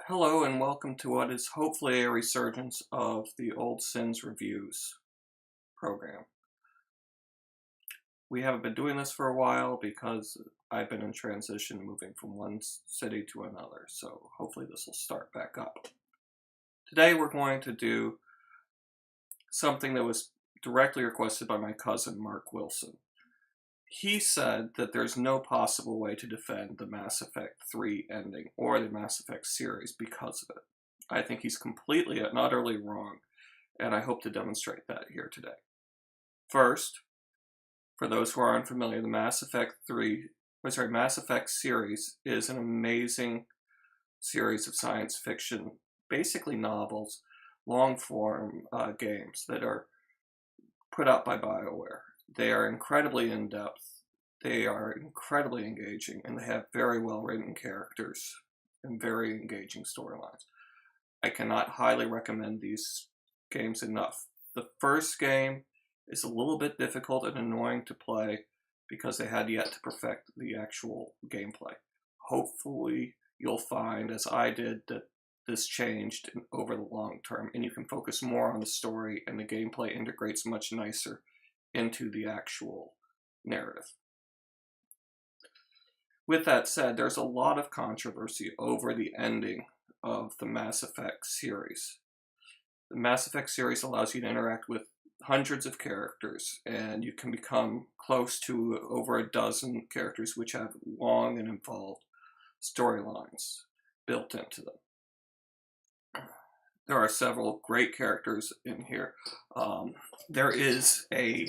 Hello and welcome to what is hopefully a resurgence of the Old Sins Reviews program. We haven't been doing this for a while because I've been in transition moving from one city to another, so hopefully this will start back up. Today we're going to do something that was directly requested by my cousin Mark Wilson. He said that there's no possible way to defend the Mass Effect 3 ending or the Mass Effect series because of it. I think he's completely and utterly wrong, and I hope to demonstrate that here today. First, for those who are unfamiliar, the Mass Effect series is an amazing series of science fiction, basically novels, long-form games that are put out by BioWare. They are incredibly in-depth, they are incredibly engaging, and they have very well-written characters and very engaging storylines. I cannot highly recommend these games enough. The first game is a little bit difficult and annoying to play because they had yet to perfect the actual gameplay. Hopefully you'll find, as I did, that this changed over the long term and you can focus more on the story and the gameplay integrates much nicer into the actual narrative. With that said, there's a lot of controversy over the ending of the Mass Effect series. The Mass Effect series allows you to interact with hundreds of characters, and you can become close to over a dozen characters which have long and involved storylines built into them. There are several great characters in here. There is a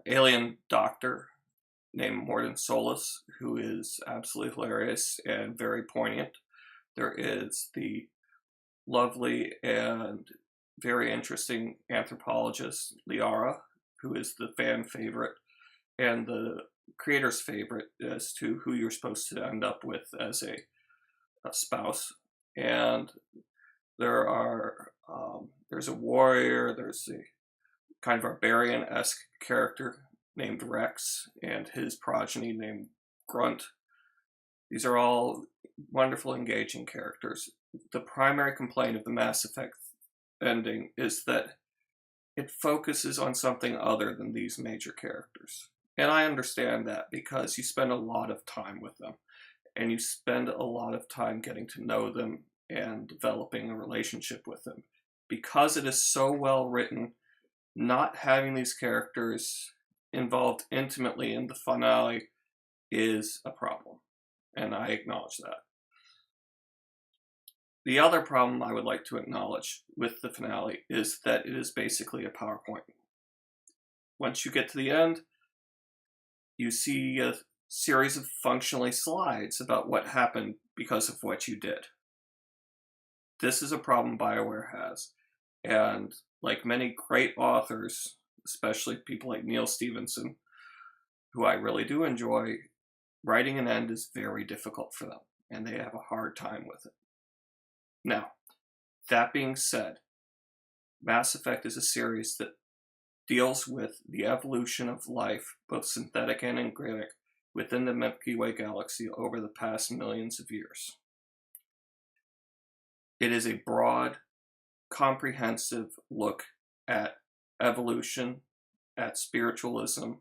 alien doctor named Mordin Solus, who is absolutely hilarious and very poignant. There is the lovely and very interesting anthropologist Liara, who is the fan favorite and the creator's favorite as to who you're supposed to end up with as a spouse. And there's a warrior, there's a kind of barbarian-esque character named Rex, and his progeny named Grunt. These are all wonderful, engaging characters. The primary complaint of the Mass Effect ending is that it focuses on something other than these major characters. And I understand that because you spend a lot of time with them, and you spend a lot of time getting to know them and developing a relationship with them. Because it is so well written, not having these characters involved intimately in the finale is a problem, and I acknowledge that. The other problem I would like to acknowledge with the finale is that it is basically a PowerPoint. Once you get to the end, you see a series of functionally slides about what happened because of what you did. This is a problem BioWare has, and like many great authors, especially people like Neil Stephenson, who I really do enjoy, writing an end is very difficult for them, and they have a hard time with it. Now, that being said, Mass Effect is a series that deals with the evolution of life, both synthetic and organic, within the Milky Way galaxy over the past millions of years. It is a broad, comprehensive look at evolution, at spiritualism,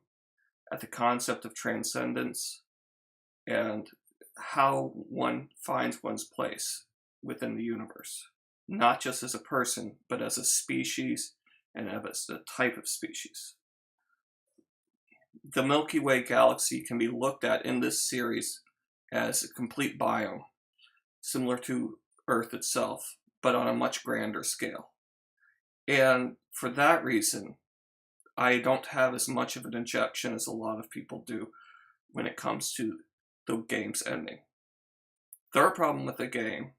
at the concept of transcendence, and how one finds one's place within the universe, not just as a person, but as a species and as a type of species. The Milky Way galaxy can be looked at in this series as a complete biome, similar to Earth itself, but on a much grander scale. And for that reason, I don't have as much of an objection as a lot of people do when it comes to the game's ending. Their problem with the game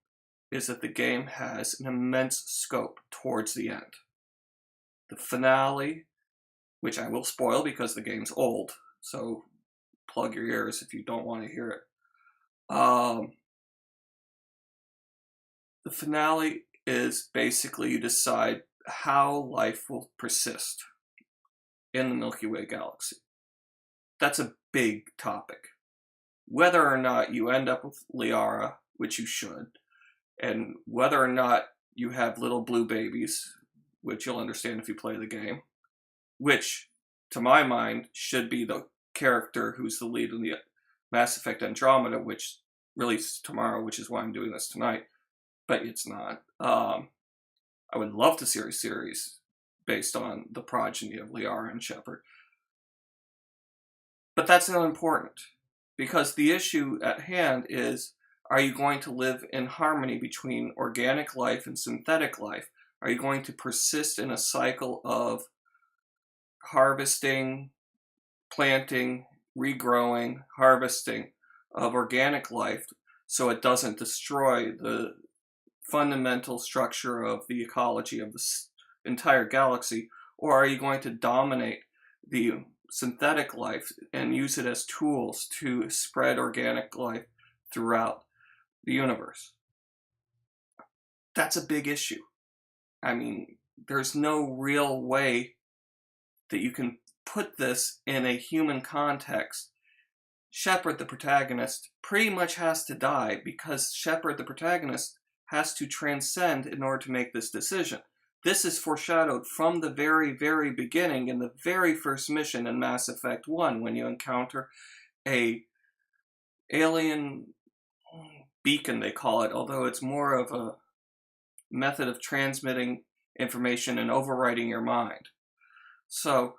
is that the game has an immense scope towards the end. The finale, which I will spoil because the game's old, so plug your ears if you don't want to hear it. The finale is basically you decide how life will persist in the Milky Way galaxy. That's a big topic. Whether or not you end up with Liara, which you should, And whether or not you have little blue babies, which you'll understand if you play the game, which, to my mind, should be the character who's the lead in the Mass Effect Andromeda, which releases tomorrow, which is why I'm doing this tonight, but it's not. I would love to see a series based on the progeny of Liara and Shepard. But that's not important, because the issue at hand is, are you going to live in harmony between organic life and synthetic life? Are you going to persist in a cycle of harvesting, planting, regrowing, harvesting of organic life so it doesn't destroy the fundamental structure of the ecology of the entire galaxy? Or are you going to dominate the synthetic life and use it as tools to spread organic life throughout the universe? That's a big issue. I mean, there's no real way that you can put this in a human context. Shepard, the protagonist, pretty much has to die because Shepard, the protagonist, has to transcend in order to make this decision. This is foreshadowed from the very, very beginning in the very first mission in Mass Effect 1 when you encounter a alien beacon, they call it, although it's more of a method of transmitting information and overriding your mind. So,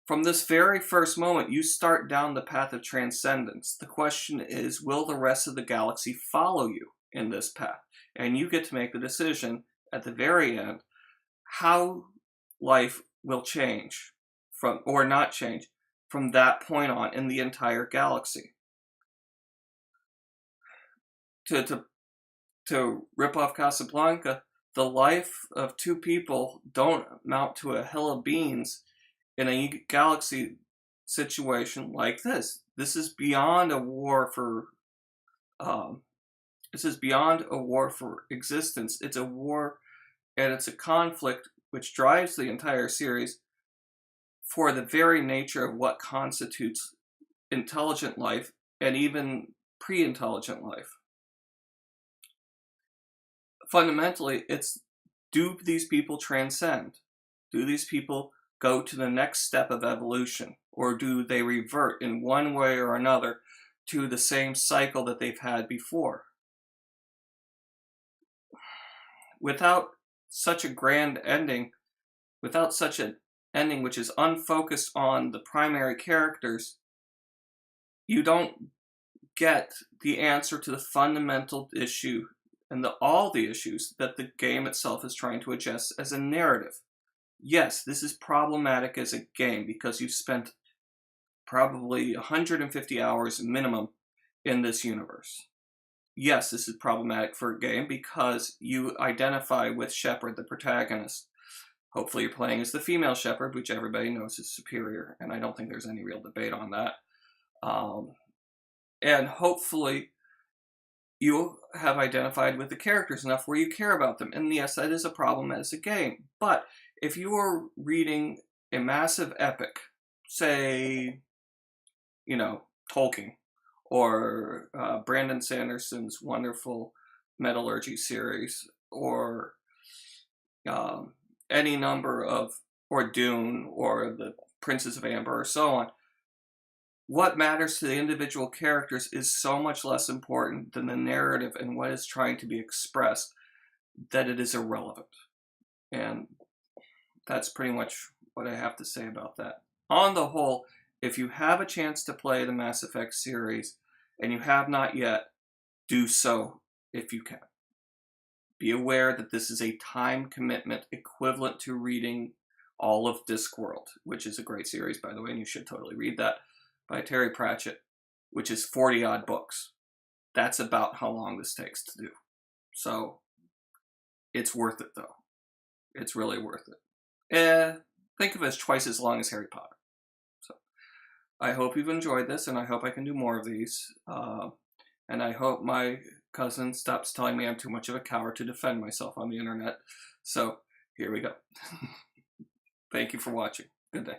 from this very first moment, you start down the path of transcendence. The question is, will the rest of the galaxy follow you in this path? And you get to make the decision at the very end how life will change from, or not change, from that point on in the entire galaxy. To rip off Casablanca, the life of two people don't amount to a hill of beans in a galaxy situation like this. This is beyond a war for existence. It's a war, and it's a conflict which drives the entire series for the very nature of what constitutes intelligent life and even pre-intelligent life. Fundamentally, it's, do these people transcend? Do these people go to the next step of evolution? Or do they revert in one way or another to the same cycle that they've had before? Without such a grand ending, without such an ending which is unfocused on the primary characters, you don't get the answer to the fundamental issue and all the issues that the game itself is trying to address as a narrative. Yes, this is problematic as a game because you've spent probably 150 hours minimum in this universe. Yes, this is problematic for a game because you identify with Shepard, the protagonist. Hopefully you're playing as the female Shepard, which everybody knows is superior, and I don't think there's any real debate on that. And hopefully you have identified with the characters enough where you care about them. And yes, that is a problem as a game. But if you are reading a massive epic, say, Tolkien, or Brandon Sanderson's wonderful Metallurgy series, or any number of, or Dune, or the Princes of Amber, or so on, what matters to the individual characters is so much less important than the narrative and what is trying to be expressed that it is irrelevant. And that's pretty much what I have to say about that. On the whole, if you have a chance to play the Mass Effect series and you have not yet, do so if you can. Be aware that this is a time commitment equivalent to reading all of Discworld, which is a great series, by the way, and you should totally read that, by Terry Pratchett, which is 40-odd books. That's about how long this takes to do. So, it's worth it, though. It's really worth it. Think of it as twice as long as Harry Potter. So, I hope you've enjoyed this, and I hope I can do more of these. And I hope my cousin stops telling me I'm too much of a coward to defend myself on the internet. So, here we go. Thank you for watching. Good day.